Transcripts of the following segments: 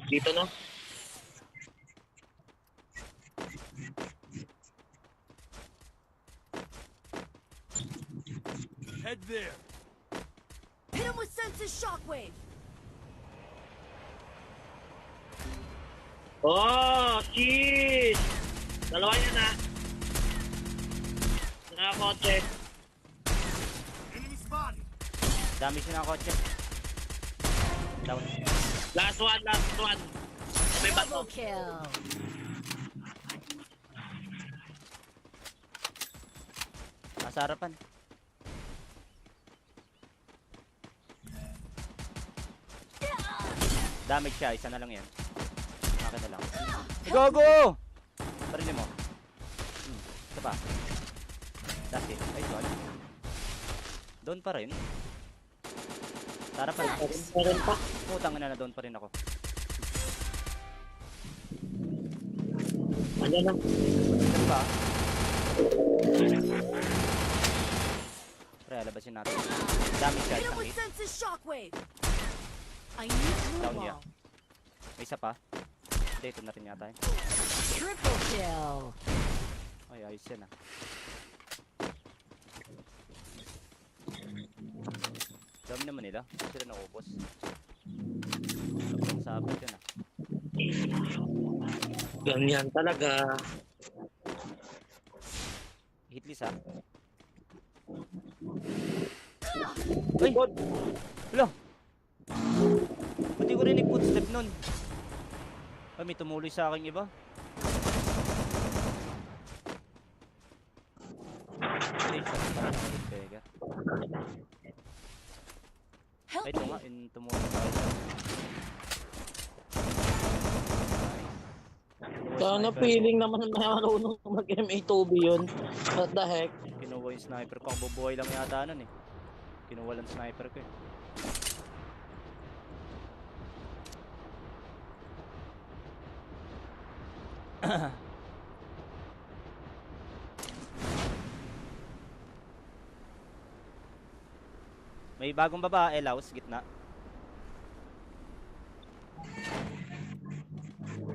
Dito na. Head there. Hit him with senses shockwave. Oh, shit! Dalawa yan na. Nakakotse. Enemy spotted. Dami siya ng kotse. Down. Last one, last one. May bato. Double kill. Nasa harapan. Damage siya, isa na lang yan. Akin na lang. Go, go! Sarili mo. Ito pa. That's it. Ay, sorry. Doon pa rin. Tara pa na. Meron pa. Putang ina na doon pa rin ako. Ano na? Ito pa. Pre, alabasin natin. Damage siya, Hit him isang with hit. senses shockwave. I need blue Down niya. wall. May isa pa. Hindi, ito na rin yata yun. Triple kill. Ay, ayos yan ah. Dami naman nila. Sila naubos. Sobrang sabit yun ah. Ganyan talaga. Hitlist ah. Ay! God. Wala! Hindi ko rin footstep nun. Ay, may tumuloy sa aking iba. Hindi, sa parang nakapagpega. Help Ay, ito me. nga, tumuloy sa akin. Sana feeling naman na marunong mag-MA2B yun. What the heck? Kinuha yung sniper ko. Ang bubuhay lang yata nun eh. Kinuha lang sniper ko eh. May bagong babae, Laos, gitna.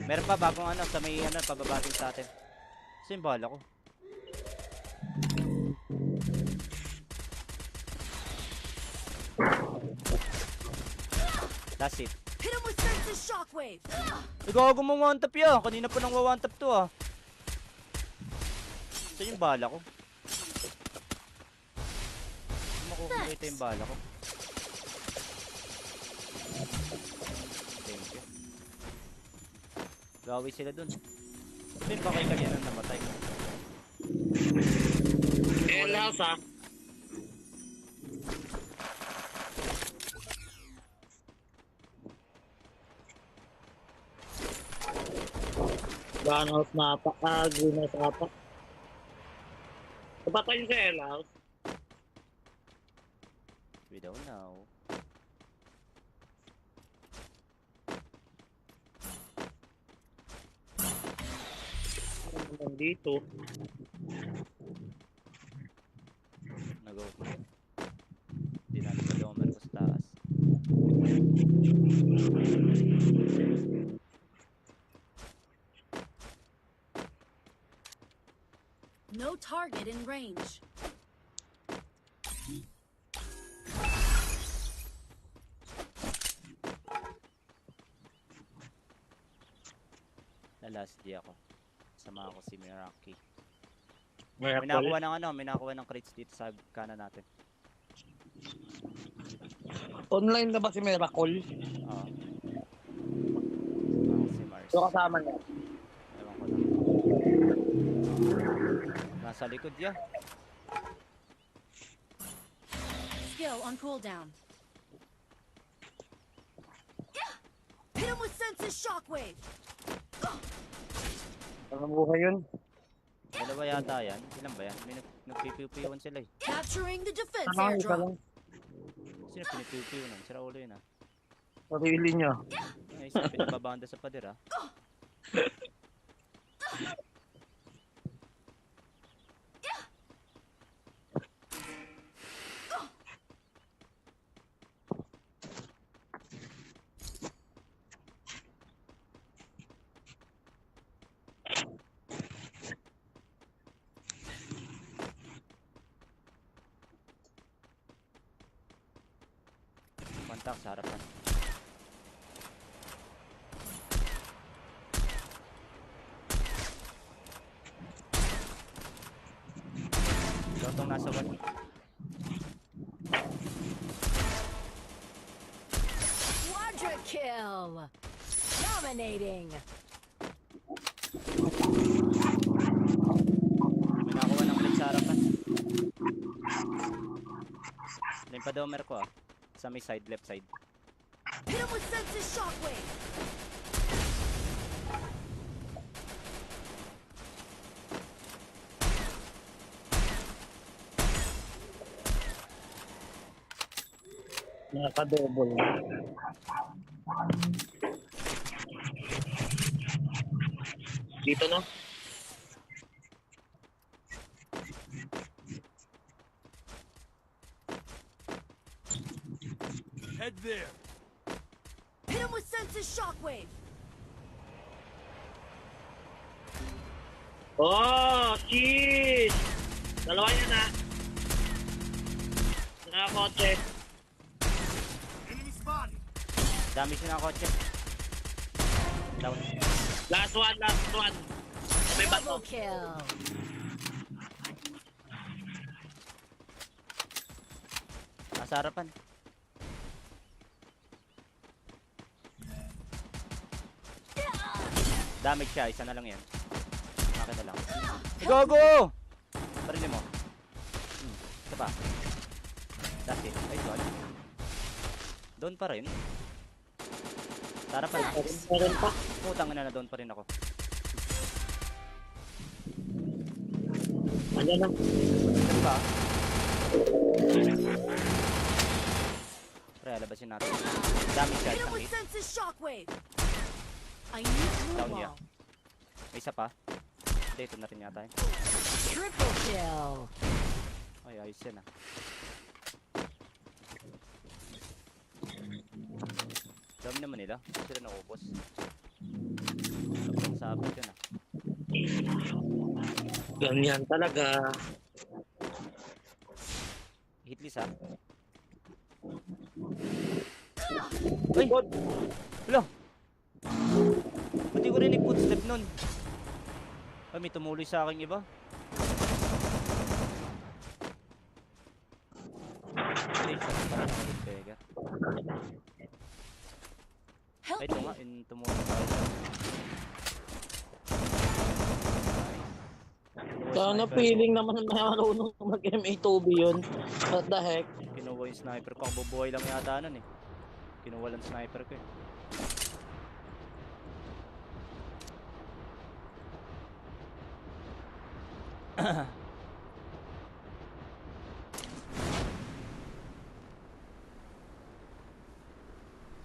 Meron pa bagong ano, sa may ano, pababating sa atin. Kasi yung bala ko. That's it. Hit him with senses shockwave. Gago mo one tap yan. Kanina pa nang one tap to ah. Saan yung bala ko? Makukulit yung bala ko. Thank you. Gawi sila dun. Ito yung bakay kanina namatay. L-house ah. Gunhouse na ata. Greenhouse ata. Kapatay yung sa L-house. We don't know. Ano naman dito? Nag-go. Hindi na nagpalomer ko sa taas. No target in range. Na last day ako. Sama ako si Miraki. May May nakakuha ng ano, may nakakuha ng crates dito sa kanan natin. Online na ba si Miracle? Oo. Sama ako si Mars. So kasama niya. Ewan ko lang. Nasa likod ya. Skill on cooldown. Hit him with senses shockwave. Ano buhay yun? Dalawa yata yan. Ilan ba yan? May nagpipiw-piwan sila eh. Capturing the defense Ano isa airdrop. lang? Sino pinipiw-piw nun? Sira ulo yun ah. Sarili niya. Ay, isa pinababanda sa pader ah. Contact sa harapan. Ito itong nasa wall. Quadra kill. Dominating. May nakuha ng clip sa harapan. Ito yung pa-domer ko ah. Sa may side, left side. Hit him with senses shockwave. Nakaka-double. Dito na. Head there. Hit him with senses shockwave. Oh, shit! Dalawa yan na. Nakakotse. Enemy spotted. Dami siya ng kotse. Down. Last one, last one. May bato. Double kill. Nasa harapan. Damage siya, isa na lang yan. Akin na lang. Gogo! Parilin mo. Ito pa. That's it. Ay, sorry. Doon pa rin. Tara pa. Meron pa. Putang ina na doon pa rin ako. Ano na? Ito pa. Pre, alabasin natin. Damage siya, Hit him isang with hit. senses shockwave. I need blue Down niya. ball. May isa pa. Hindi, ito na rin yata yun. Triple kill. Ay, ayos yan ah. Dami naman nila. Sila naubos. Sobrang sabot yun ah. Ganyan talaga. Hitlist ah. Ay! God. Wala! Hindi ko rin footstep nun. Ay, may tumuloy sa aking iba. Hindi, sa parang nakapagpega. Help Ay, ito me. nga, yung tumuloy sa akin. Sana feeling naman na marunong mag-MA2B yun. What the heck? Kinuha yung sniper ko. Bubuhay lang yata nun eh. Kinuha lang sniper ko eh.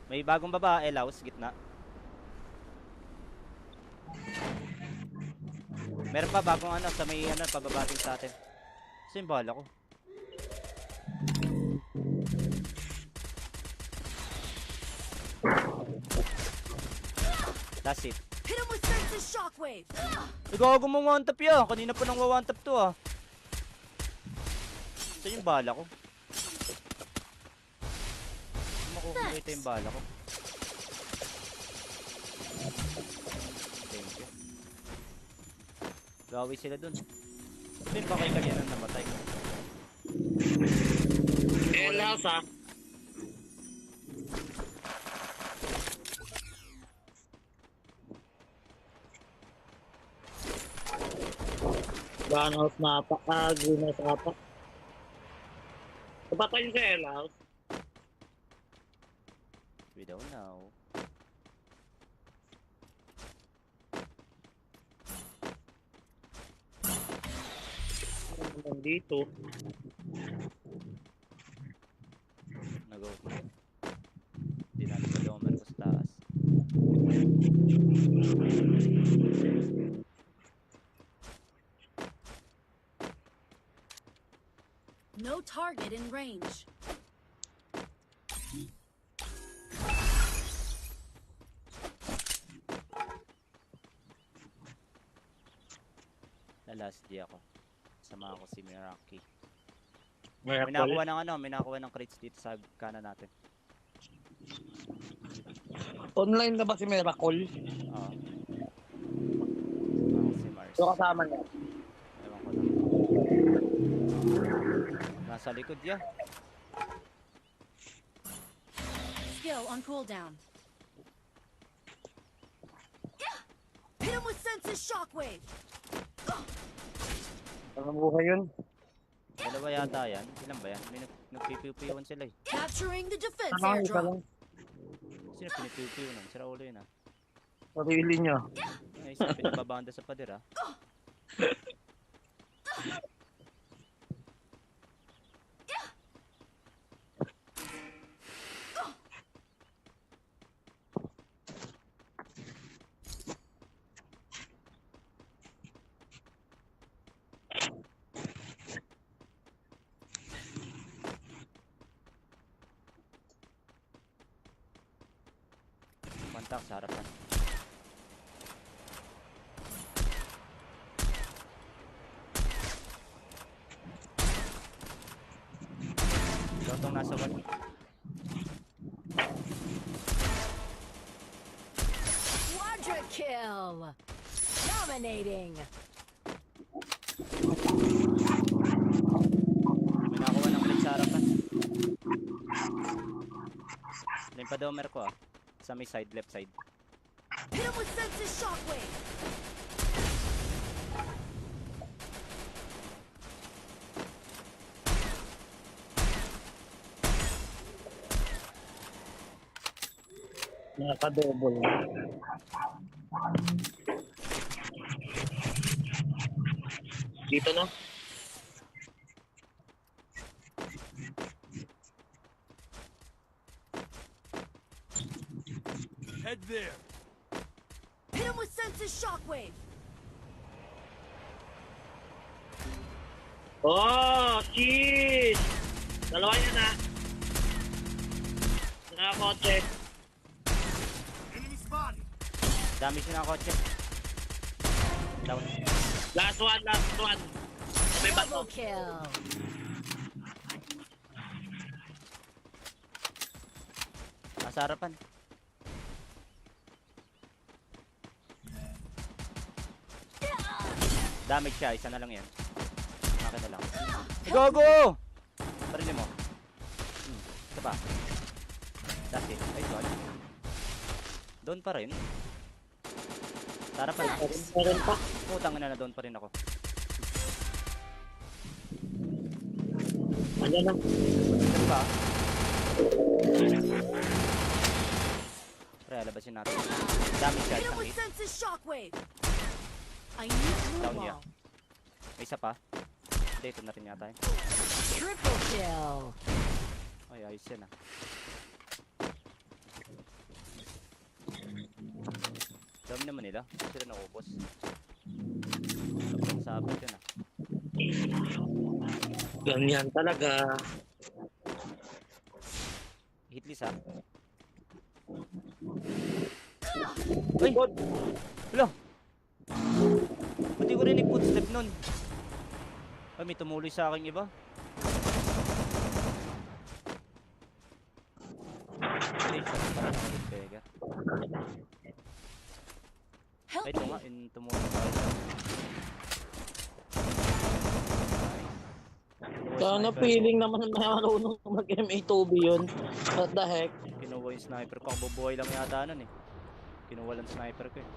May bagong babae, Laos, gitna. Meron pa bagong ano, sa may ano, pababating sa atin. Kasi yung bala ko. That's it. Hit him with senses shockwave. Gago mo one tap yan. Kanina pa nang one tap to ah. Ito yung bala ko. Makukulit yung bala ko. Thank you. Gawi sila dun. Ito yung bakay kanina namatay. L-house ah. Gunhouse na ata. Greenhouse ata. Kapatay yung sa L-house. We don't know. Nandito. Nag-go. Hindi natin pa domer ko sa taas. No target in range. Na last day ako. Sama ako si Miraki. May Miracle. nakakuha ng ano, may nakakuha ng crates dito sa kanan natin. Online na ba si Miracle? Oo. Si Mars. So kasama niya. Ewan ko lang. Nasa likod ya. Skill on cooldown. Hit him with senses shockwave. Ano buhay yun? Dalawa yata yan. Ilan ba yan? May nagpipiw-piwan sila eh. Capturing the defense Ano isa airdrop. lang? Sino pinipiw-piw nun? Sira ulo yun ah. Sarili niya. Ay, isa pinababanda sa pader ah. Mantak sa harapan. Totong nasa wall. Quadra kill. Dominating. May nakuha ng clip sa harapan. Limpa daw ko ah. Sa may side, left side. Hit him with senses shockwave. Naka-double. Dito na. Head there. Hit him with senses shockwave. Oh, shit! Dalawa yun na. Nakakotse. Enemy spotted. Dami siya ng kotse. Down. Last one, last one. May bato. Double kill. Nasa harapan. Damage siya, isa na lang yan. Akin na lang. Gogo! Parilin mo. Ito pa. That's it. Ay, sorry. Doon pa rin. Tara pa na. Meron pa. Putang ina na doon pa rin ako. Ano na? Doon pa. Pre, alabasin natin. Damage siya, Hit him isang with hit. senses shockwave. I need blue Down niya. ball. May isa pa. Hindi, ito na rin yata yun. Triple kill. Ay, ayos yan ah. Dami naman nila. Hindi sila naubos. Sobrang sabot yun ah. Ganyan talaga. Hitlist ah. Ay! Wala! Hindi ko rin i-footstep nun. Ay, may tumuloy sa aking iba. Hindi, sa parang nakapagpega. Help Ay, ito me. nga, tumuloy sa akin. Sana feeling naman na marunong mag-MA2B yun. What the heck? Kinuha yung sniper ko. Ang bubuhay lang yata nun eh. Kinuha lang sniper ko eh.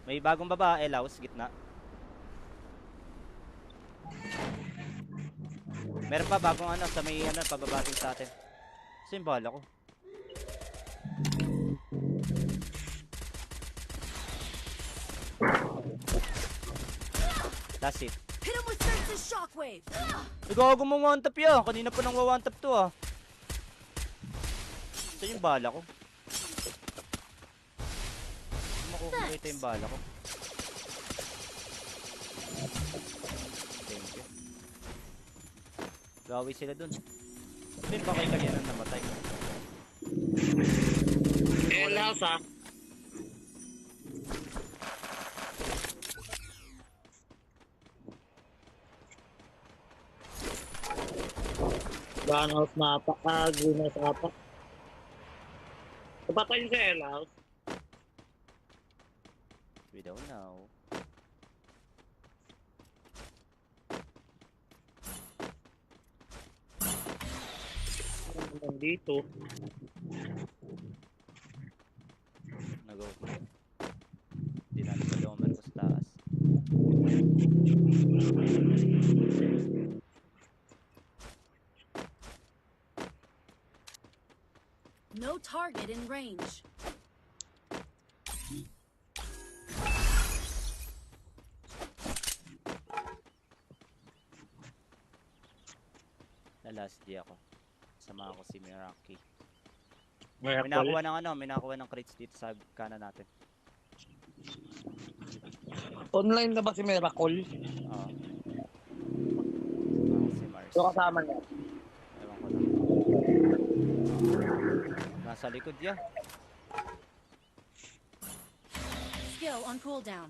May bagong babae, Laos, gitna. Meron pa bagong ano, sa may ano, pababating sa atin. Kasi yung bala ko. That's it. Hit him with senses shockwave. Nagago mo one tap yan. Kanina pa nang one tap to ah. Ito yung bala ko. Makukulita yung bala ko. Thank you. Gawi sila dun. Sabihin ba kay kanina namatay? Ela! Warehouse ah. Warehouse na ata. Greenhouse ata. Kapatay yung sa warehouse. We don't know. Nandito. Nag-go. Hindi natin pa doon sa taas. No target in range. Na last day ako. Sama ako si Miraki. May May nakakuha ng ano, may nakakuha ng crates dito sa kanan natin. Online na ba si Miracle? Oo. Sama ako si Mars. So kasama niya. Ewan ko lang. Nasa likod ya. Skill on cooldown.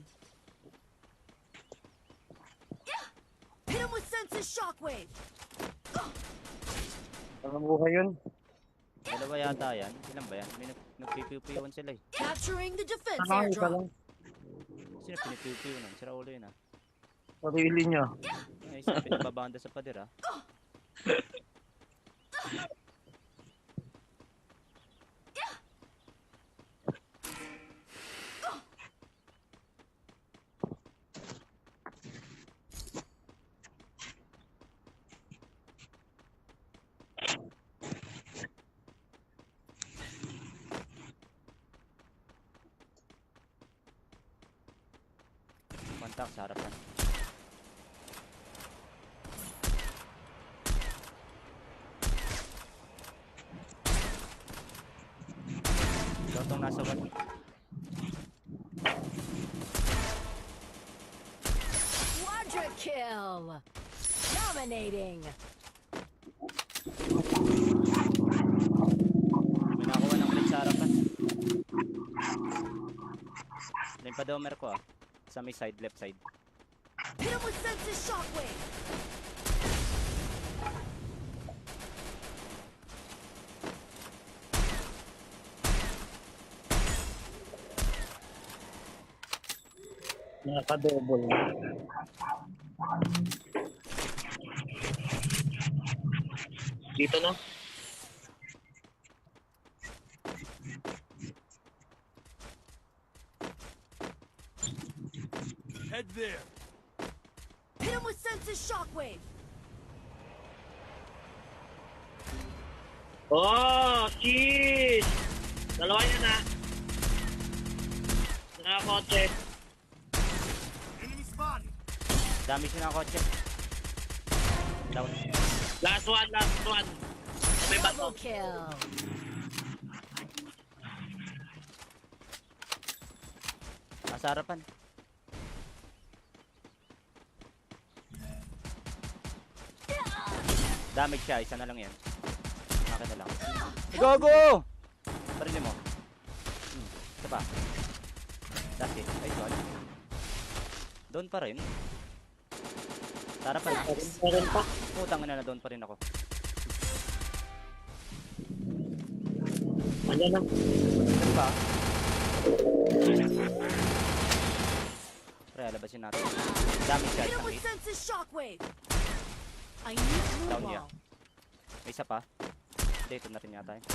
Hit him with senses shockwave. Ano buhay yun? Dalawa yata yan. Ilan ba yan? May nagpipiw-piwan sila eh. Capturing the defense Ano isa airdrop. lang? Sino pinipiw-piw nun? Sira ulo yun ah. Sarili niya. Ay, isa pinababanda sa pader ah. Kontak sa harapan. Ikaw tong nasa wall. Quadra kill. Dominating. May nakuha ng crit sa harapan. Line pa domer ko ah. Sa may side, left side. Hit him with senses shockwave. Nakaka-double. Dito na. Head there. Hit him with senses shockwave. Oh, shit! Dalawa yan na. Nakakotse. Enemy spotted. Dami siya ng kotse. Down. Last one, last one. May bato. Double kill. Nasa harapan. Damage siya, isa na lang yan. Akin na lang. Go, go! Sarili mo. Isa pa. That's it. Ay, sorry. Doon pa rin. Sa harapan. Meron pa. Putang ina na doon pa rin ako. Ano na? Isa pa. Pre, alabasin natin. Damage siya, Hit him isang with hit. senses shockwave. I need blue Down niya. ball. May isa pa. Hindi, ito na rin yata yun.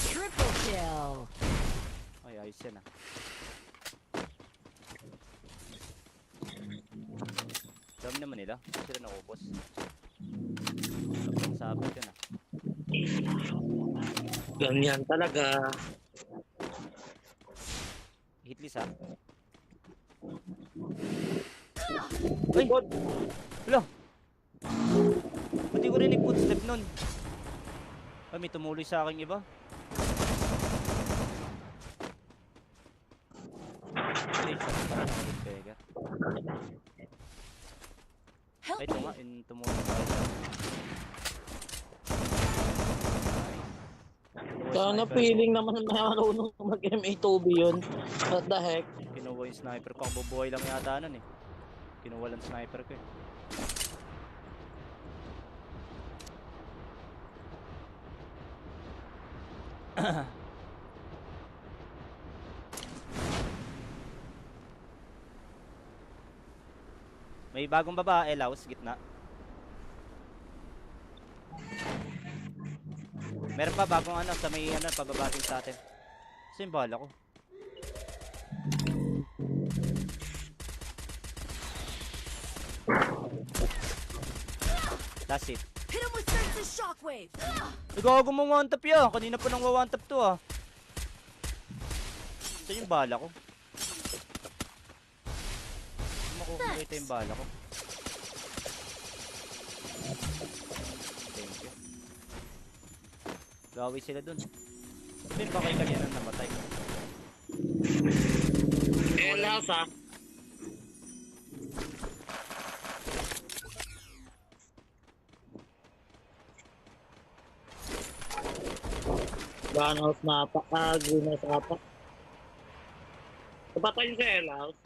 Triple kill. Ay, ayos yan ah. Dami naman nila. Hindi sila nakubos. Sobrang sabit yun ah. Ganyan talaga. Hitlist ah. Ay! God. Wala! Hindi ko rin i-footstep nun. Ay, may tumuloy sa akin iba. Hindi, sa parang nakapagpega. Help Ay, ito me. nga, tumuloy sa akin. Nice. Sana sniper ko. feeling naman na marunong mag-MA2B yun. What the heck? Kinuha yung sniper ko. Ang bubuhay lang yata nun eh. Kinuha lang sniper ko eh. May bagong babae, Laos, gitna. Meron pa bagong ano, sa may ano, pababating sa atin. Kasi yung bala ko. That's it. Hit him with senses shockwave. Nagago mo one tap yan. Kanina pa nang one tap to ah. Ito yung bala ko. Makukulit yung bala ko. Thank you. Gawi sila dun. Sabihin ba kayo kanina namatay? L-house ah. Gunhouse na pa. Greenhouse na pa. Kapatay yung sa L-house.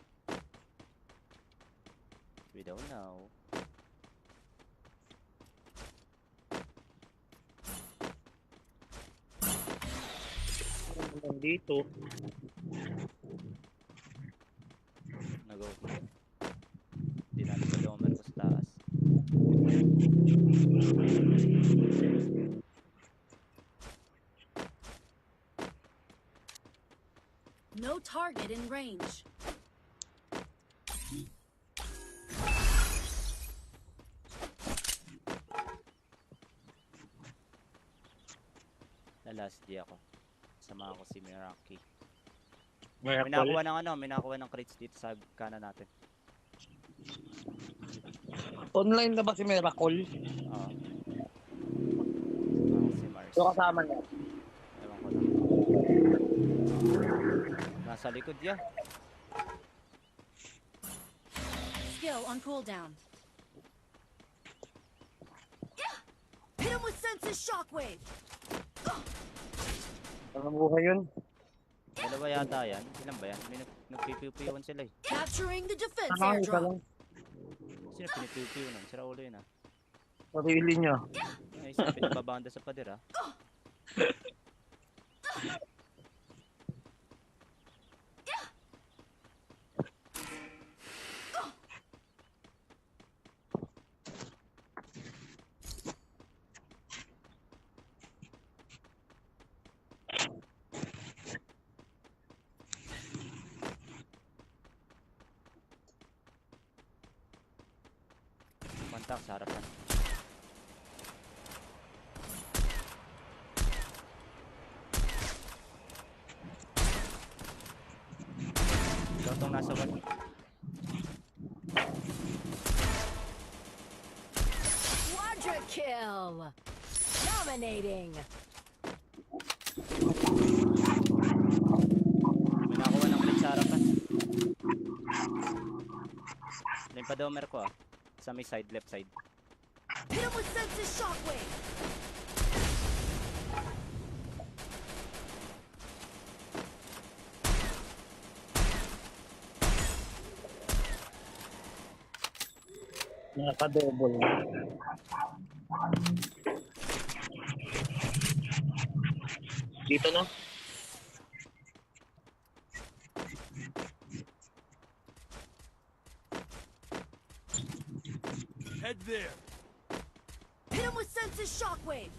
We don't know. Nandito. Nag-go. Hindi natin sa domer ko sa taas. No target in range. Na last day ako. Sama ako si Miraki. May May nakuha ng ano, may nakuha ng crates dito sa kanan natin. Online na ba si Miracle? Oo. Sama ako si Mars. So kasama niya. Ewan ko lang. Nasa likod ya. Skill on cooldown. Hit him with senses shockwave. Ano buhay yun? Dalawa yata yan. Ilan ba yan? May nagpipiw-piwan sila eh. Capturing the defense Ano isa airdrop. lang? Sino pinipiw-piw nun? Sira ulo yun ah. Sarili niya. Ay, isa pinababanda sa pader ah. Mantak sa harapan. Ikaw tong nasa wall. Quadra kill. Dominating. May nakuha ng clip sa harapan. Ito yung padomer ko ah. Sa may side, left side. Hit him with senses shockwave. Naka-double. Dito na. Head there. Hit him with senses shockwave.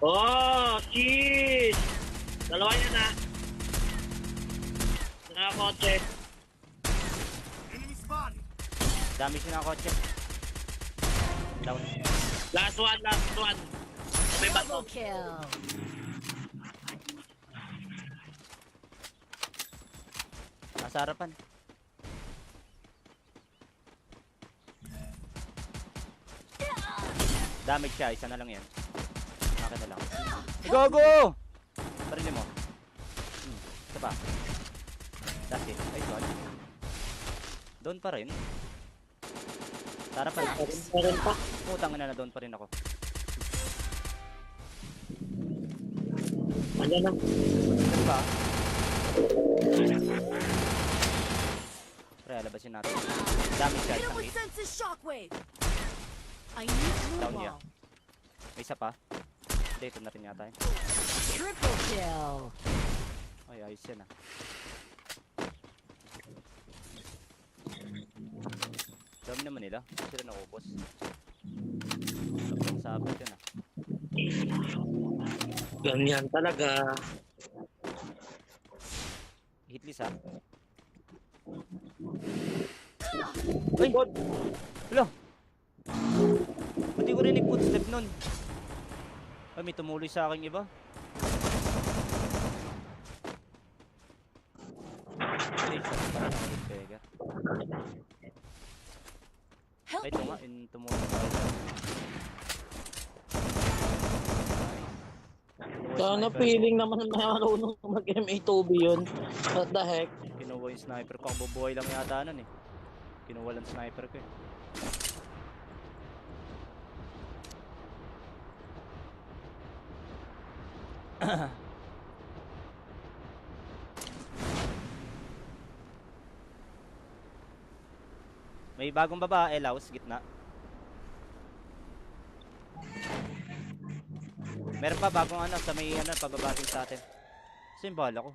Oh, shit! Dalawa yan na. Nakakotse. Enemy spotted. Dami siya ng kotse. Down. Last one, last one. May bato. Double kill. Nasa harapan. Damage siya, isa na lang yan. Akin na lang. Gogo! Sarili mo. Ito pa. That's it. Ay, God. Doon pa rin. Sa harapan. Meron pa. Putang ina na doon pa rin ako. Ano na? Ano ba? Pre, labasin natin. Damage guys, Hit him ang with hit. senses shockwave. I need blue Down niya. ball. May isa pa. Hindi, ito na rin yata yun. Triple kill. Ay, ayos yan ah. Dami naman nila. Hindi sila nakubos. Sobrang sabot yun ah. Ganyan talaga. Hitlist ah. Ay! Wala! Hindi ko rin footstep nun. Ay, may tumuloy sa akin iba. Hindi, sa parang nakapagpega. Help Ay, ito me. nga, yung tumuloy sa akin. Sana feeling naman na marunong mag-MA2B yun. What the heck? Kinuha yung sniper ko. Ang bubuhay lang yata nun eh. Kinuha lang sniper ko eh. May bagong babae, Laos, gitna. Meron pa bagong ano, sa may ano, pababating sa atin. Kasi yung bala ko.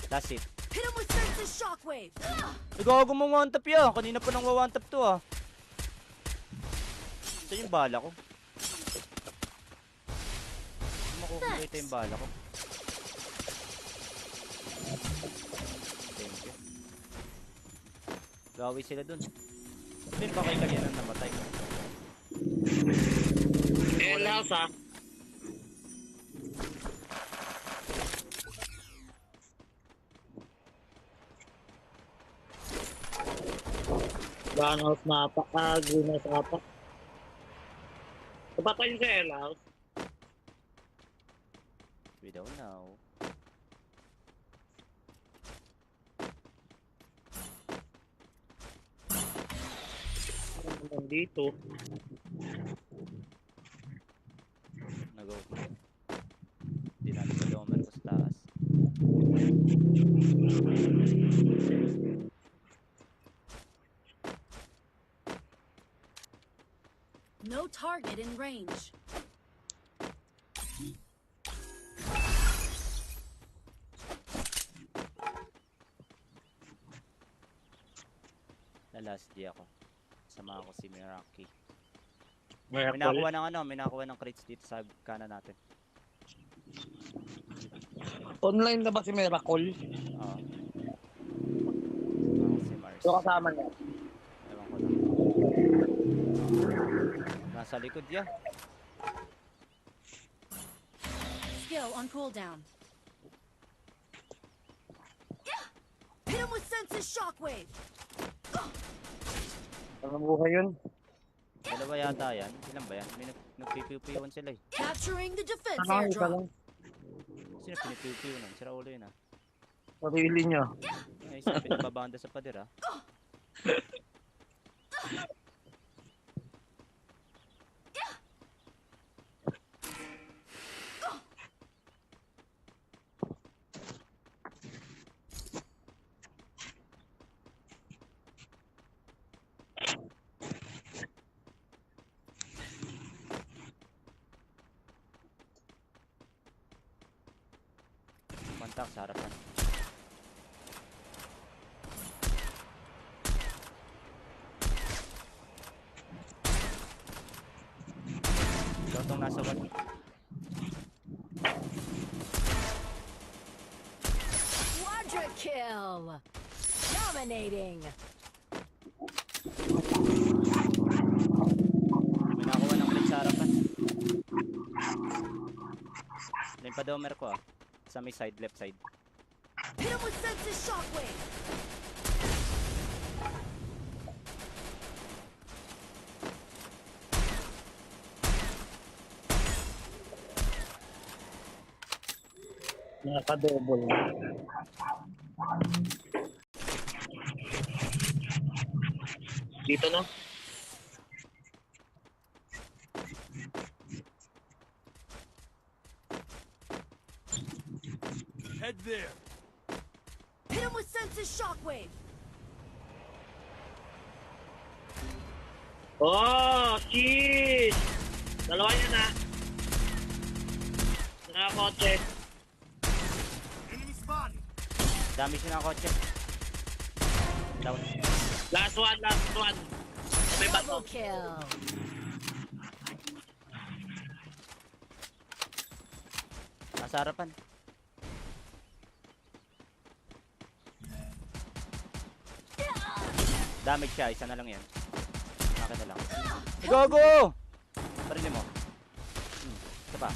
That's it. Hit him with senses shockwave. Nagago mo one tap yan. Kanina pa nang one tap to ah. Ito yung bala ko. Makukulita yung bala ko. Thank you. Gawi sila dun. Din ba kay kanina namatay? Elas ah. Gunhouse mapa. Greenhouse mapa. Kapatay yung sa Elas. We don't know. Nandito. Nag-go. Hindi natin sa lomer ko sa taas. No target in range. Na last day ako. Sama ako si Miraki. May May nakuha ng ano, may nakuha ng crates dito sa kanan natin. Online na ba si Miracle? Oo. Ako si Mars. So kasama niya. Ewan ko lang. Nasa likod ya. Skill on cooldown. Hit him with senses shockwave. Ano buhay yun? Dalawa yata yan. Ilan ba yan? May nagpipiw-piwan sila eh. Capturing the defense Ano isa airdrop. lang? Sino pinipiw-piw nun? Sira ulo yun ah. Sarili niya. Ay, isa pinababanda sa pader ah. Mantak sa harapan. Ikaw tong nasa wall. Quadra kill. Dominating. May nakuha ng clip sa harapan. Limpa domer ko ah. Sa may side, left side. Hit him with senses shockwave. Nakaka-double. Dito na. Head there. Hit him with senses shockwave. Oh, shit! Dalawa yun na. Nakakotse. Enemy spotted. Dami siya ng kotse. Down. Last one, last one. May bato. Double kill. Nasa harapan. Damage siya, isa na lang yan. Akin na lang. Gogo! Parilin mo. Isa pa.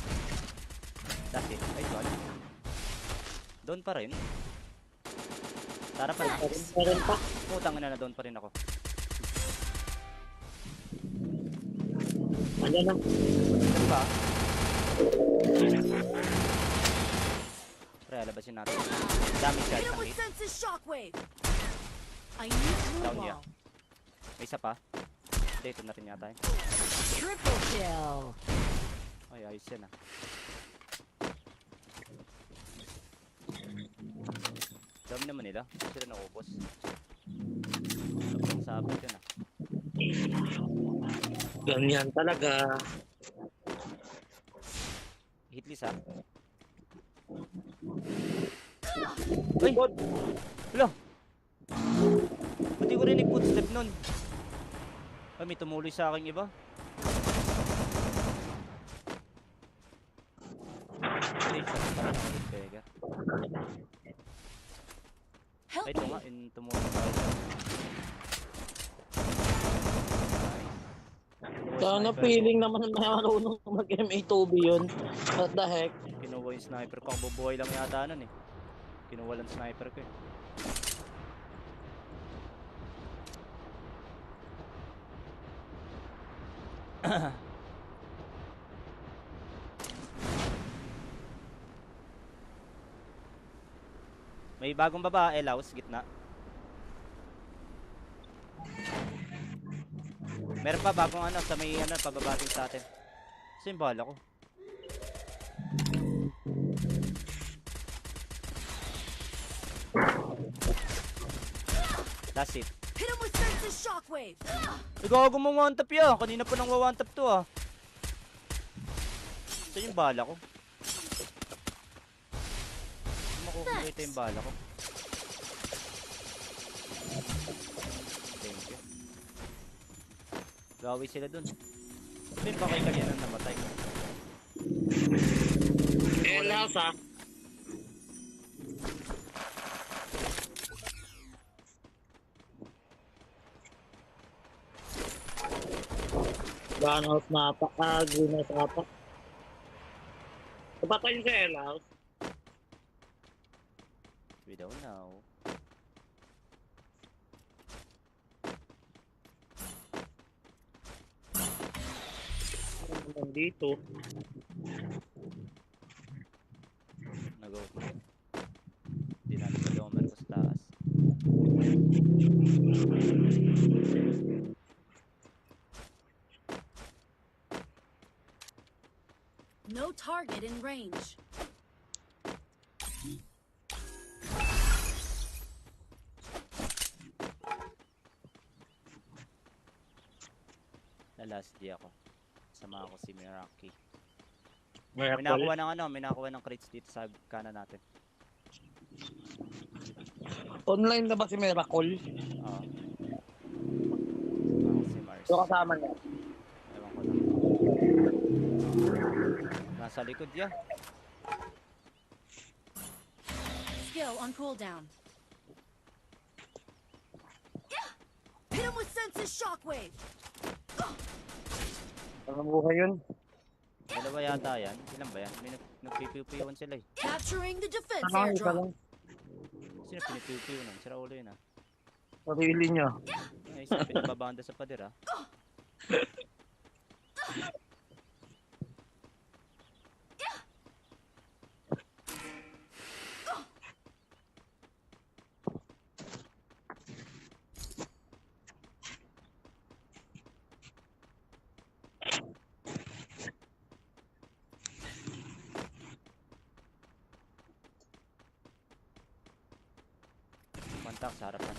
That's it. Ay, sorry. Doon pa rin. Sa harapan na. Meron pa. Putang ina na doon pa rin ako. Andiyan na. Isa pa. Pre, alabasin natin. Damage siya, Hit him isang with hit. senses shockwave. I need blue Down niya. wall. May isa pa. Hindi, ito na rin yata yun. Triple kill. Ay, ayos yan ah. Dami naman nila. Hindi sila naubos. Sobrang sabit yun ah. Ganyan talaga. Hitlist ah. Ay! Wala! Hindi ko rin i-footstep nun. Ay, may tumuloy sa aking iba. Hindi, sa parang nakapagpega. Help Ay, ito me. nga, tumuloy sa akin. Sana feeling naman na marunong mag-MA2B yun. What the heck? Kinuha yung sniper ko. Ang bubuhay lang yata nun eh. Kinuha lang sniper ko eh. May bagong babae, Laos, gitna. Meron pa bagong ano, sa may ano, pababating sa atin. Kasi yung bala ko. That's it. Hit him with senses shockwave. Igago mo one tap yan. Kanina pa nang one tap to ah. Ito yung bala ko. Makukulit yung bala ko. Thank you. Gawi sila dun. Ito yung bakay kanina namatay. L-house ah. Run out na pa. Green house ata. Kapatay yun sa L-house. We don't know. Nandito. Nag-go. Hindi natin pa lumer ko sa taas. No target in range. Na last day ako. Sama ako si Miraki. May May nakuha ng ano, may nakuha ng crates dito sa kanan natin. Online na ba si Miracle? Oo. Sama ako si Mars. So kasama niya. Ewan ko lang. Nasa likod ya. Skill on cooldown. Hit him with senses shockwave. Anong buhay yun? Dalawa yata yan. Ilan ba yan? May nagpipiw-piwan sila eh. Capturing the defense Ano isa airdrop. lang? Sino pinipiw-piw nun? Sira ulo yun ah. Sarili niya. Ay, isa pinababanda sa pader ah. tank sa harapan.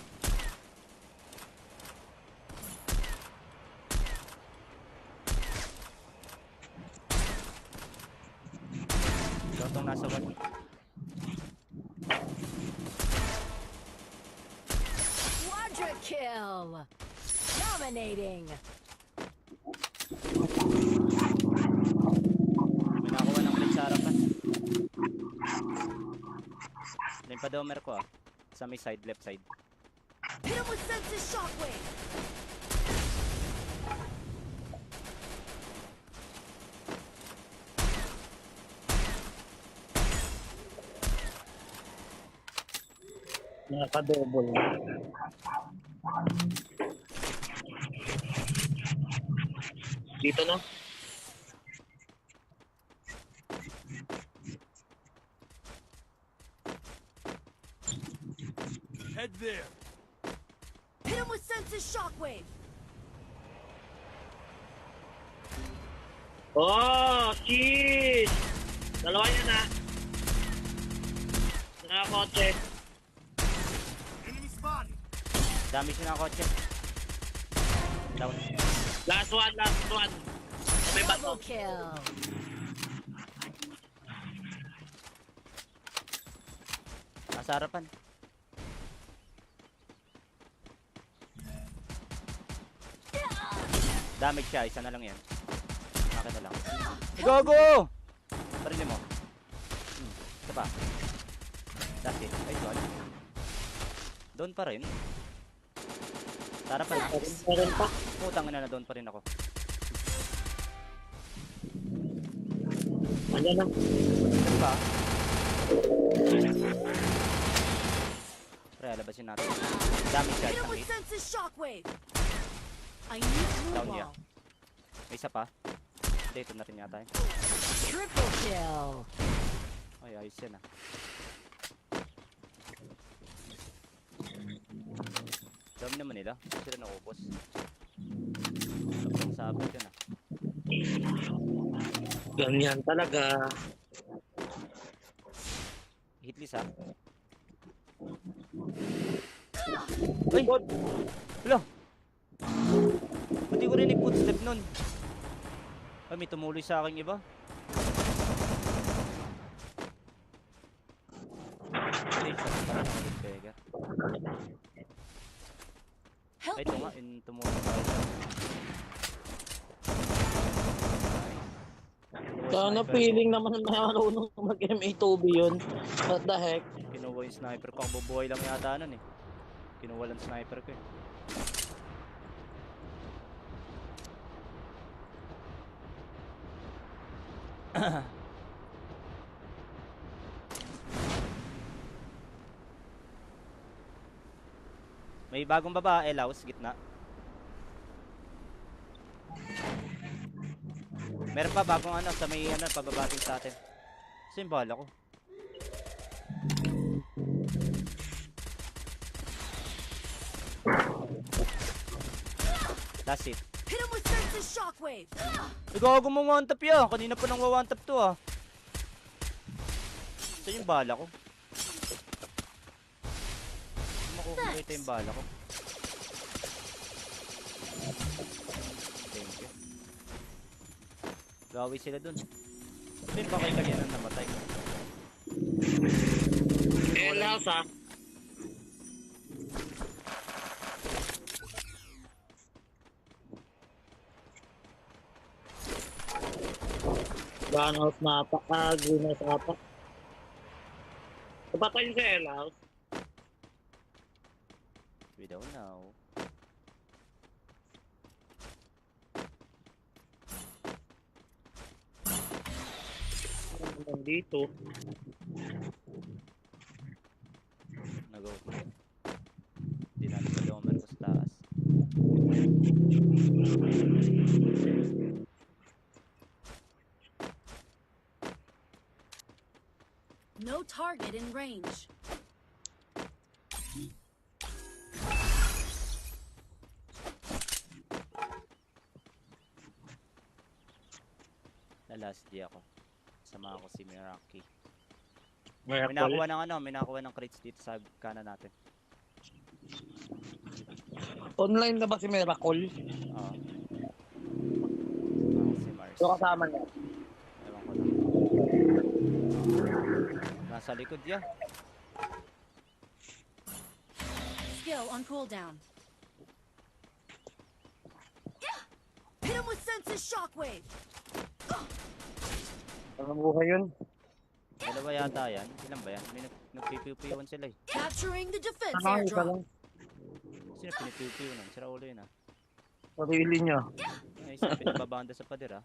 Ito itong nasa wall. Quadra kill. Dominating. May nakakuha ng clip sa harapan. Limpa-domer ko ah. Sa may side, left side. Hit him with senses shockwave. Nakaka-double. Dito na. Head there. Hit him with senses shockwave. Oh, shit! Dalawa yun na. Nakakotse. Enemy spotted. Dami siya ng kotse. Down. Last one, last one. May bato. Double kill. Nasa harapan. Damage siya, isa na lang yan. Akin na lang. Gogo! Sarili mo. Ito pa. That's it. Ay, sorry. Doon pa rin. Sa harapan na. Meron pa. Putang ina na doon pa rin ako. Ano na? Ito pa. Pre, alabasin natin. Damage siya, Hit him isang with hit. senses shockwave. I need blue Down niya. wall. May isa pa. Hindi, ito na rin yata yun. Triple kill. Ay, ayos yan ah. Dami naman nila. Hindi sila naubos. Sobrang sabit yun ah. Ganyan talaga. Hitlist ah. Ay! God. Wala! Hindi ko rin footstep nun. Ay, may tumuloy sa aking iba. Hindi, sa parang nakalitpega. Help Ay, ito me. nga, tumuloy sa akin. Sana feeling naman na marunong mag-MA2B yun. What the heck? Kinuha yung sniper ko. Ang bubuhay lang yata nun eh. Kinuha lang sniper ko eh. May bagong babae, Laos, gitna. Meron pa bagong ano, sa may ano, pababating sa atin. Kasi yung bala ko. That's it. Hit him with senses shockwave. Igago mo one tap yan. Kanina pa nang one tap to ah. Saan yung bala ko? Makukulita yung bala ko. Thank you. Gawi sila dun. Saan ba kayo kanina namatay? L-house ah. Gun out na pa. Green house ata. Kapatay yung sa L-house. We don't know. Nandito. Nag-go. Hindi natin pa domer ko sa taas. No target in range. Na last day ako. Sama ako si Miraki. May May nakakuha ng ano, may nakakuha ng crates dito sa kanan natin. Online na ba si Miracle? Oo. Si Mars. Yung kasama niya. Ewan ko lang. Nasa likod ya. Skill on cooldown. Hit him with senses shockwave. Anong buhay yun? Dalawa yata yan. Ilan ba yan? May nagpipiw-piwan sila eh. Capturing the defense Ano isa airdrop. lang? Sino pinipiw-piw nun? Sira ulo yun ah. Sarili niya. Ay, isa pinababanda sa pader ah.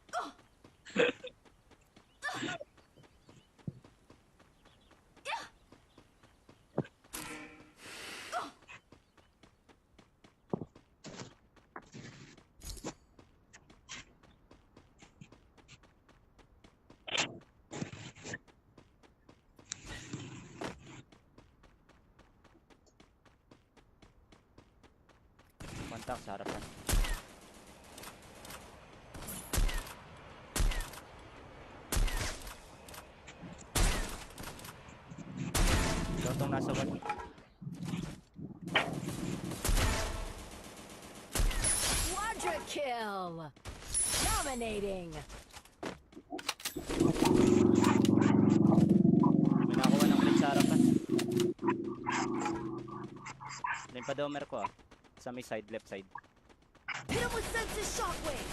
Kontak sa harapan. Lotong nasa wall. Quadra kill. Dominating. May nakakuha ng clip sa harapan. Limpa-domer ko ah. Sa may side, left side. Hit him with senses shockwave.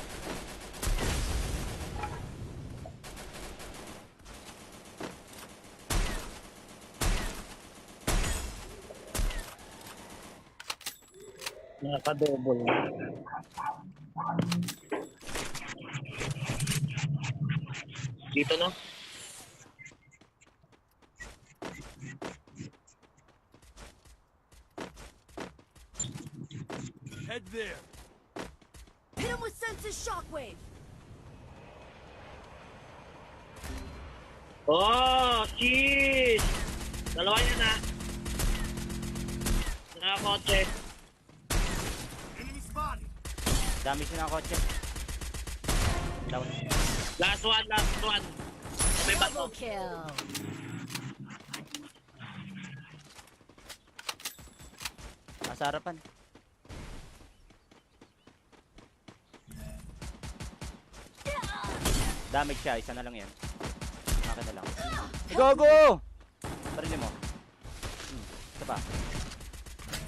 Nakaka-double. Dito na. Head there. Hit him with senses shockwave. Oh, shit! Dalawa yun na. Nakakotse. Enemy spotted. Dami siya ng kotse. Down. Last one, last one. May bato. Double kill. Nasa harapan. Damage siya, isa na lang yan. Akin na lang. Gogo! Sarili mo. Ito pa.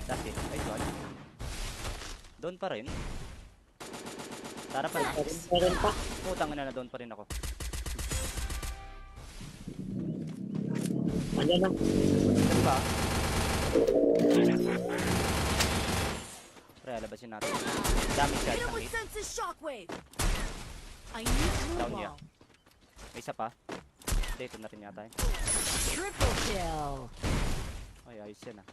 That's it. Ay, sorry. Doon pa rin. Sa harapan. Meron pa. Putang ina na doon pa rin ako. Ayan na. Ito pa. Pre, alabasin natin. Damage siya, Hit him isang with hit. senses shockwave. I need blue Down niya. wall. May isa pa. Hindi, ito na rin yata yun. Triple kill. Ay, ayos yan ah.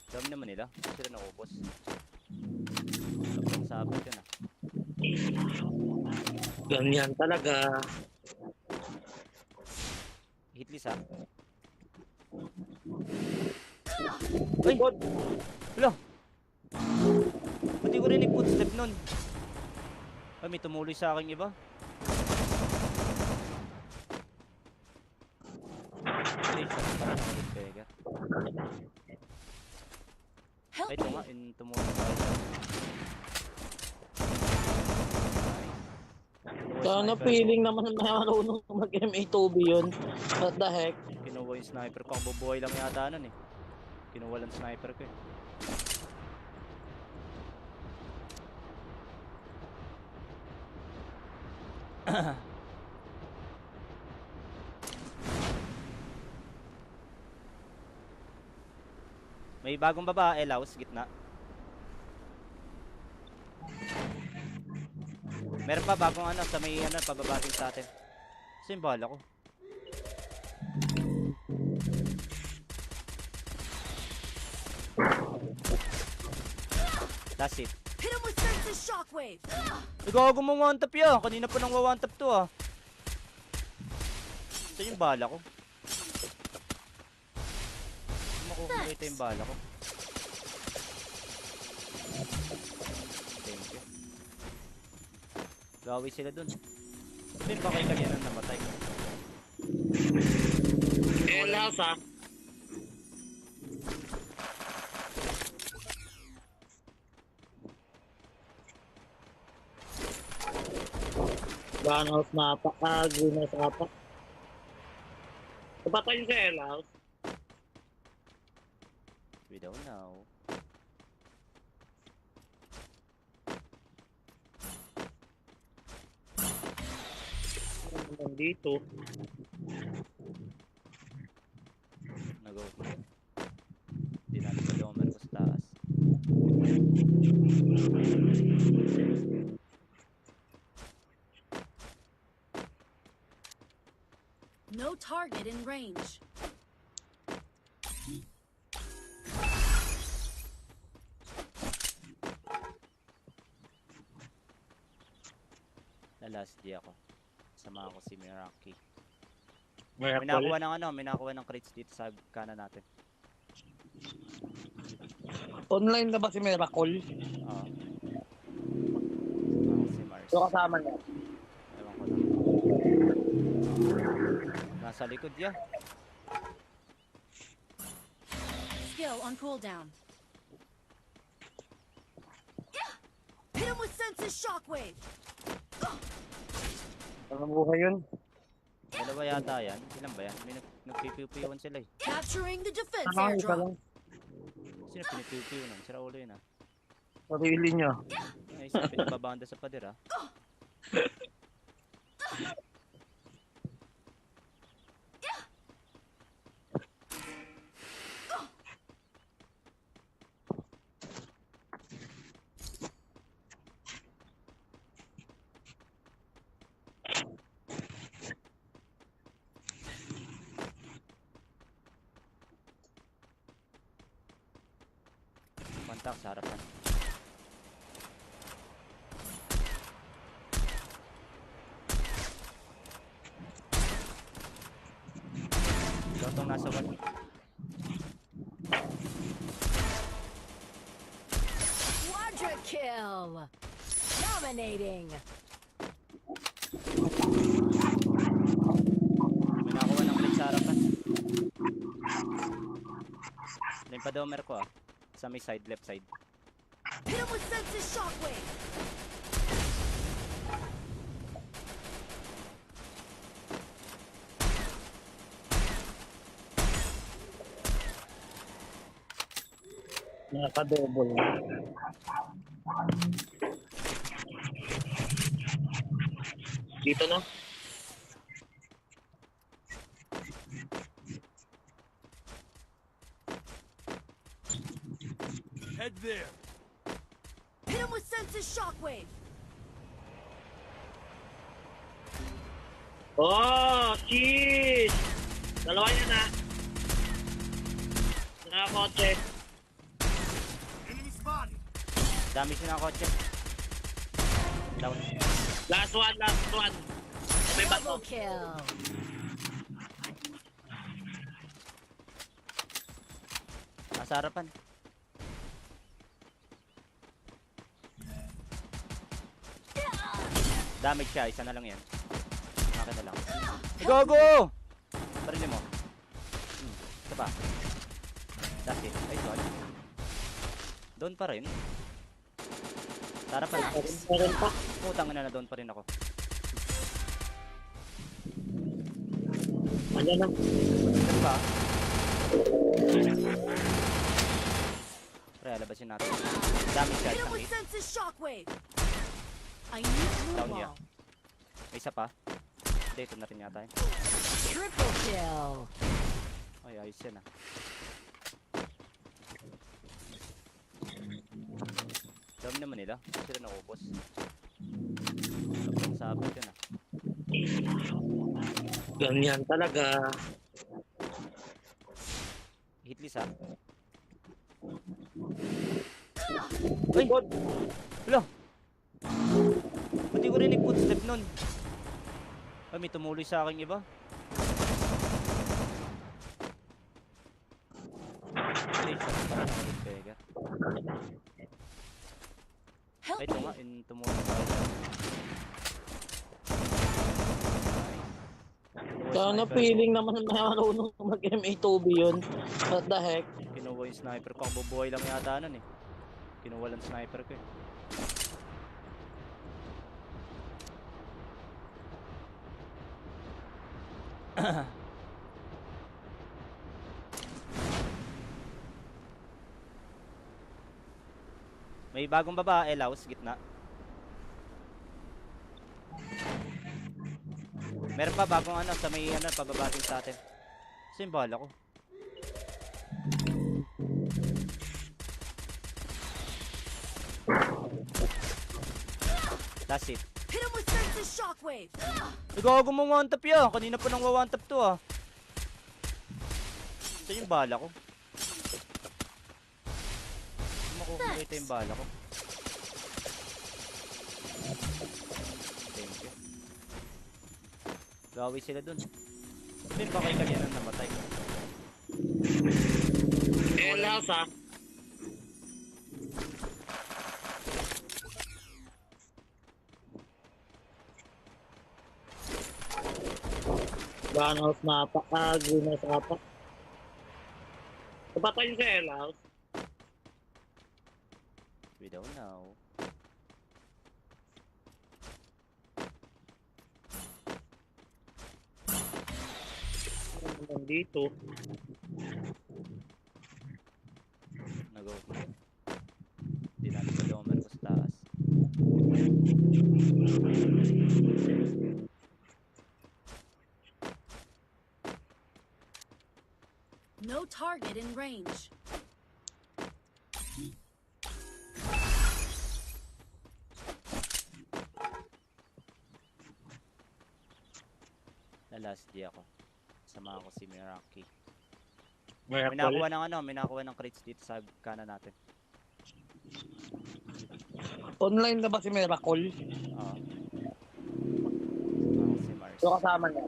Dami naman nila. Hindi sila naubos. Sobrang sabit yun ah. Ganyan talaga. Hitlist ah. Ay! Wala! Ba't di ko rin i-footstep nun? Ay, may tumuloy sa aking iba. Ay, sa parang ulit pega. Help Ay, ito me. nga, tumuloy sa akin. Sana feeling naman na marunong mag-MA2B yun. What the heck? Kinuha yung sniper ko. Ang bubuhay lang yata nun eh. Kinuha lang sniper ko eh. May bagong babae, Laos, gitna. Meron pa bagong ano, sa may ano, pababating sa atin. Kasi yung bala ko. That's it. Hit him with senses shockwave. Nagago mo one tap yan. Kanina pa nang one tap to ah. Ito yung bala ko. Makukuha ito yung bala ko. Thank you. Gawi sila dun. Sino ba kayo kanina namatay? L-house ah. Gunhouse na ata. Greenhouse ata. Kapatay yung sa L-house. We don't know. Ano naman dito? Nag-go. Hindi natin pa domer ko sa taas. No target in range. Na last day ako. Sama ako si Miraki. May May nakakuha ng ano, may nakakuha ng crates dito sa kanan natin. Online na ba si Miracle? Oo. Sama ako si Mars. So kasama niya. Ewan ko lang. Nasa likod ya. Skill on cooldown. Hit him with senses shockwave. Anong buhay yun? Dalawa yata yan. Ilan ba yan? May nagpipiw-piwan sila eh. Capturing the defense Ano isa airdrop. lang? Sino pinipiw-piw nun? Sira ulo yun ah. Sarili niya. Ay, isa pinababanda sa pader ah. Kontak sa harapan. Lotong nasa wall. Quadra kill. Dominating. May nakakuha ng clip sa harapan. Limpadomer ko ah. Sa may side, left side. Hit him with senses shockwave. Naka-double. Dito na. Head there. Hit him with senses shockwave. Oh, shit! Dalawa niya na. Nakakotse. Enemy spotted. Dami siya ng kotse. Down. Last one, last one. May bato. Double kill. Nasa harapan. Damage siya, isa na lang yan. Akin na lang. Go, go! Sarili mo. Ito pa. That's it. Ay, sorry. Doon pa rin. Sa harapan. Meron pa. Putang ina na doon pa rin ako. Ano na? Ito pa. Pre, alabasin natin. Damage siya, Hit him isang with hit. senses shockwave. I need blue Down niya. wall. May isa pa. Hindi, ito na rin yata yun. Triple kill. Ay, ayos yan ah. Dami naman nila. Hindi sila naubos. Sobrang sabit yun ah. Ganyan talaga. Hitlist ah. Ay! God. Wala! Ba't di ko rin footstep nun? Ay, may tumuloy sa aking iba. Ay, isa pa pala ng Pega. Help Ay, ito me. nga, tumuloy sa akin. Nice. Sana feeling naman na marunong mag-MA2B yun. What the heck? Kinuha yung sniper ko. Ang bubuhay lang yata nun eh. Kinuha lang sniper ko eh. May bagong babae, Laos, gitna. Meron pa bagong ano, sa may ano, pababating sa atin. Kasi yung bala ko. That's it. Hit him with senses shockwave. Nagago mo one tap yan. Kanina pa nang one tap to ah. Ito yung bala ko. Makukulit yung bala ko. Thank you. Gawi sila dun. Sino ba kayo kanina namatay? Elas ha. Gunhouse na apa. Greenhouse apa. Kapatay yung sa Elas. We don't know. Nandito. Nag-go. Hindi natin pa doon meron ko sa taas. No target in range. Na last day ako. Sama ko si Miraki. May May nakuha ng ano, may nakuha ng crates dito sa kanan natin. Online na ba si Miracle? Oo. Si Mars. So kasama niya.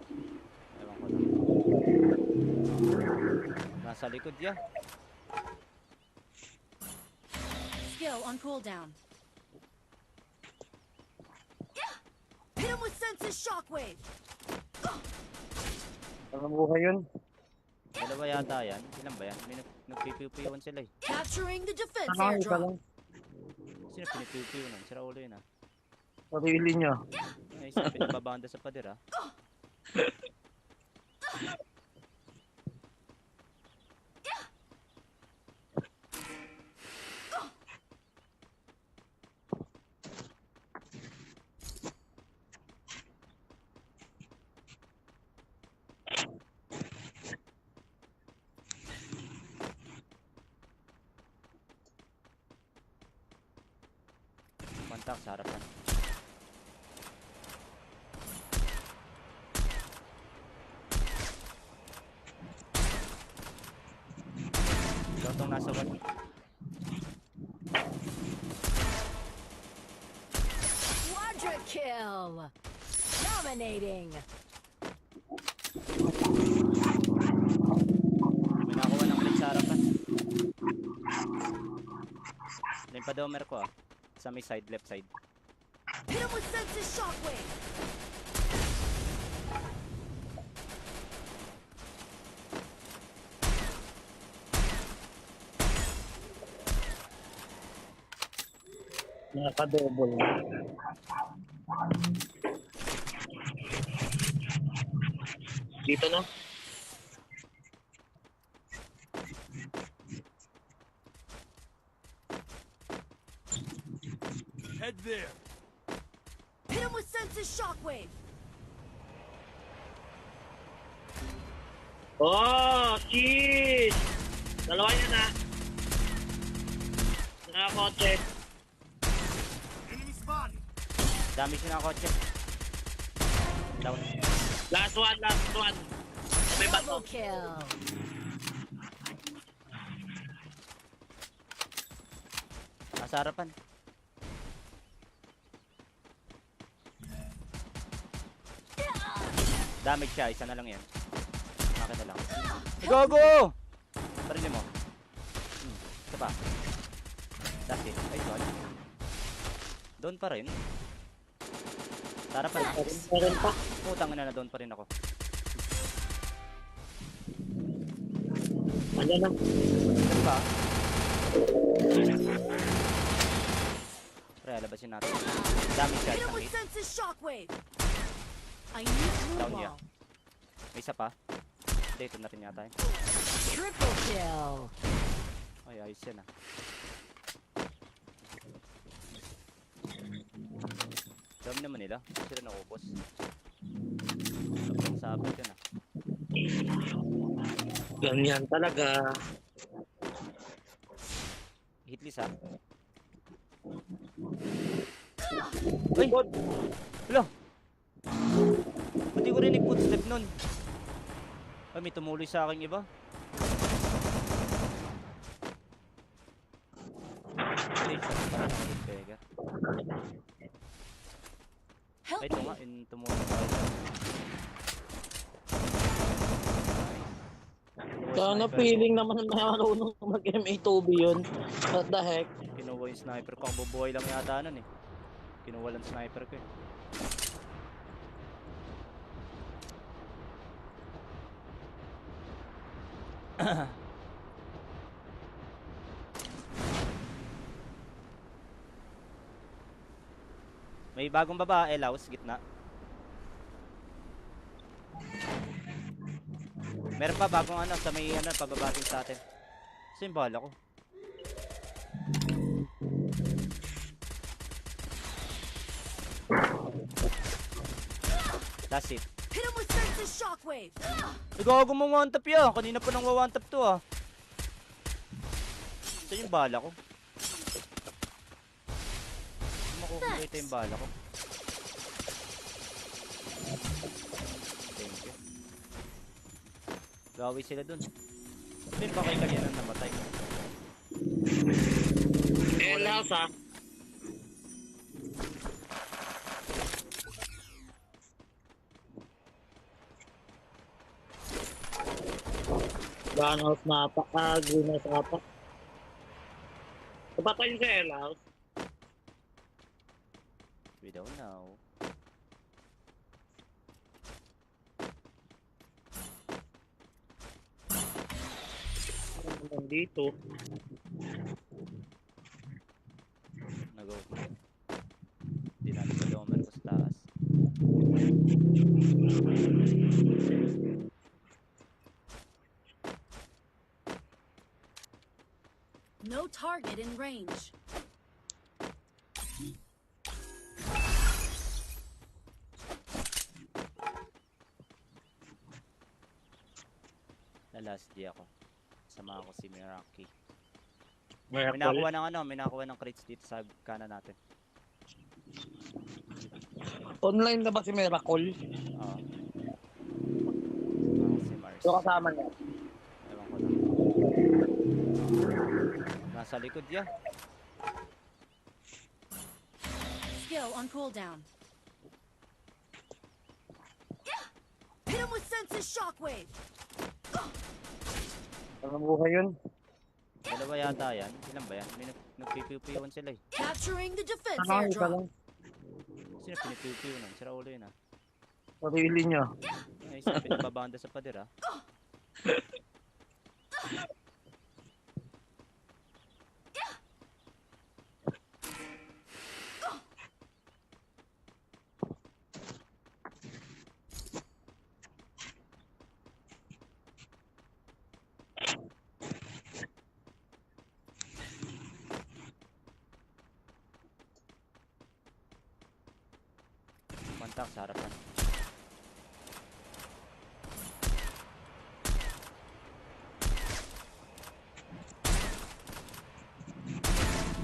Ewan ko lang. Nasa likod niya. Skill on cooldown. Hit him with senses shockwave. Anong buhay yun? Dalawa yata yan. Ilan ba yan? May nagpipipiwan sila eh. Capturing the defense Ano isa airdrop. lang? Sino pinipipiwan nun? Sira ulo yun ah. Sarili niya. Ay, isa pinababanda sa pader ah. Kontak sa harapan. Lotong nasa wall. Quadra kill. Dominating. May nakuha ng clip sa harapan. Limpa-domer ko ah. Sa may side, left side. Hit him with senses shockwave. Nakaka-double. Dito na. Head there. Hit him with senses shockwave. Oh, shit! Dalawa yun na. Nakakotse. Enemy spotted. Dami siya ng kotse. Down. Last one, last one. May bato. Double kill. Nasa harapan. Damage siya, isa na lang yan. Akin na lang. Gogo! Sarili mo. Ito pa. That's it. Ay, sorry. Doon pa rin. Sa harapan. Meron pa. Putang ina na doon pa rin ako. Ano na? Ito pa. Pre, labasin natin. Damage siya, Hit him isang with hit. senses shockwave. I need blue Down here. wall. May isa pa. Hindi, ito na rin yata yun. Triple kill. Ay, ayos yan ah. Dami naman nila. Hindi sila naubos. Sobrang sabit yun ah. Ganyan talaga. Hitlist ah. Uy! Wala! Ba't di ko rin footstep nun? Ay, may tumuloy sa aking iba. Ay, sa parang nakapagpega. Help Ay, ito me. nga, tumuloy sa akin. Sana feeling naman na marunong mag-MA2B yun. What the heck? Kinuha yung sniper ko. Ang bubuhay lang yata nun eh. Kinuha lang sniper ko eh. May bagong babae, Laos, gitna. Meron pa bagong ano, sa may ano, pababating sa atin. Kasi yung bala ko. That's it. Hit him with senses shockwave. Nagago mo one tap yan. Kanina pa nang one tap to ah. Saan yung bala ko? Makukulita yung bala ko. Thank you. Gawi sila dun. Sino ba kayo kanina namatay? Elas ah. Gunhouse na apa. Greenhouse apa. Kapatay yung sa Elas. We don't know. Nandito. Nag-go. Hindi natin pa domer ko sa taas. No target in range. Na last day ako. Sama ako si Miraki. May May nakakuha ng ano, may nakakuha ng crates dito sa kanan natin. Online na ba si Miracle? Oo. Sama ako si Mars. So kasama niya. Ewan ko lang. Nasa likod ya. Skill on cooldown. Hit him with senses shockwave. Anong buhay yun? Dalawa yata yan. Ilan ba yan? May nagpipiw-piwan sila eh. Capturing the defense Ano isa airdrop. lang? Sino pinipiw-piw nun? Sira ulo yun ah. Sarili niya. Ay, isa pinababanda sa pader ah. Kontak sa harapan.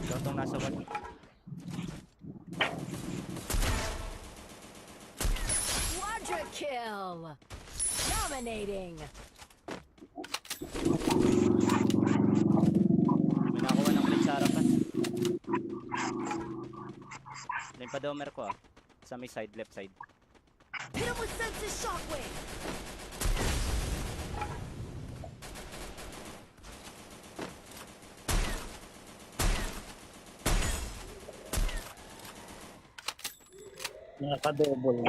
Ikaw tong nasa wall. Quadra kill. Dominating. May nakakuha ng clip sa harapan. Limpa domer ko ah. Sa may side, left side. Hit him with senses shockwave. Naka-double.